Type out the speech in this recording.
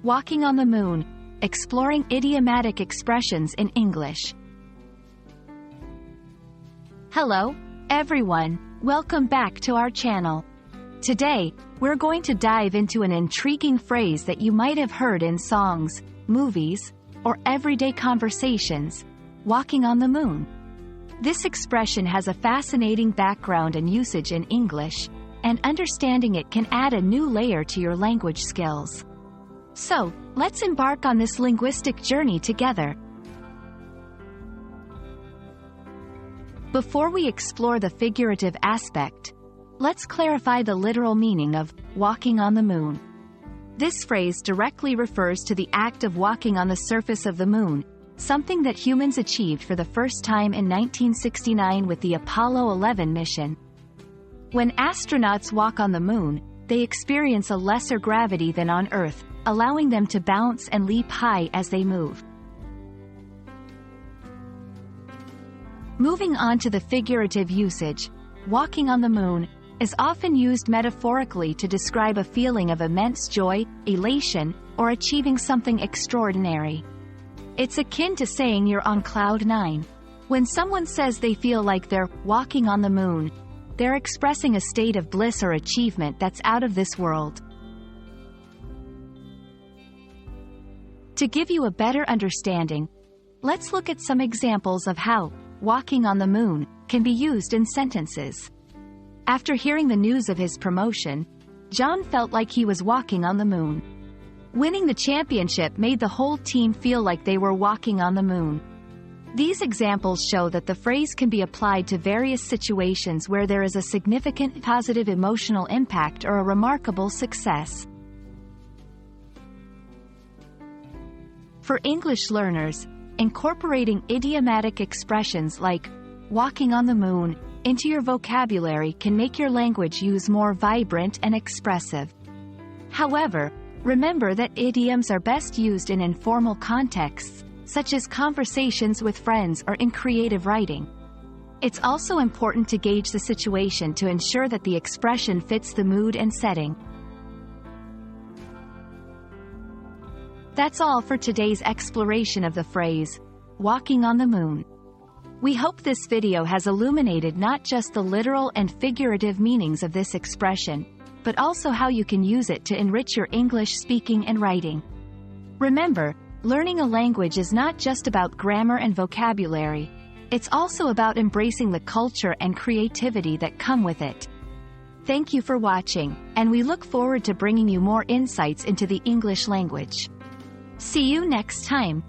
Walking on the Moon, exploring idiomatic expressions in English. Hello, everyone. Welcome back to our channel. Today, we're going to dive into an intriguing phrase that you might have heard in songs, movies, or everyday conversations: walking on the moon. This expression has a fascinating background and usage in English, and understanding it can add a new layer to your language skills. So, let's embark on this linguistic journey together. Before we explore the figurative aspect, let's clarify the literal meaning of walking on the moon. This phrase directly refers to the act of walking on the surface of the moon, something that humans achieved for the first time in 1969 with the Apollo 11 mission. When astronauts walk on the moon, they experience a lesser gravity than on Earth, allowing them to bounce and leap high as they move. Moving on to the figurative usage, walking on the moon is often used metaphorically to describe a feeling of immense joy, elation, or achieving something extraordinary. It's akin to saying you're on cloud nine. When someone says they feel like they're walking on the moon, they're expressing a state of bliss or achievement that's out of this world. To give you a better understanding, let's look at some examples of how walking on the moon can be used in sentences. After hearing the news of his promotion, John felt like he was walking on the moon. Winning the championship made the whole team feel like they were walking on the moon. These examples show that the phrase can be applied to various situations where there is a significant positive emotional impact or a remarkable success. For English learners, incorporating idiomatic expressions like walking on the moon into your vocabulary can make your language use more vibrant and expressive. However, remember that idioms are best used in informal contexts, such as conversations with friends or in creative writing. It's also important to gauge the situation to ensure that the expression fits the mood and setting. That's all for today's exploration of the phrase, walking on the moon. We hope this video has illuminated not just the literal and figurative meanings of this expression, but also how you can use it to enrich your English speaking and writing. Remember, learning a language is not just about grammar and vocabulary, it's also about embracing the culture and creativity that come with it. Thank you for watching, and we look forward to bringing you more insights into the English language. See you next time.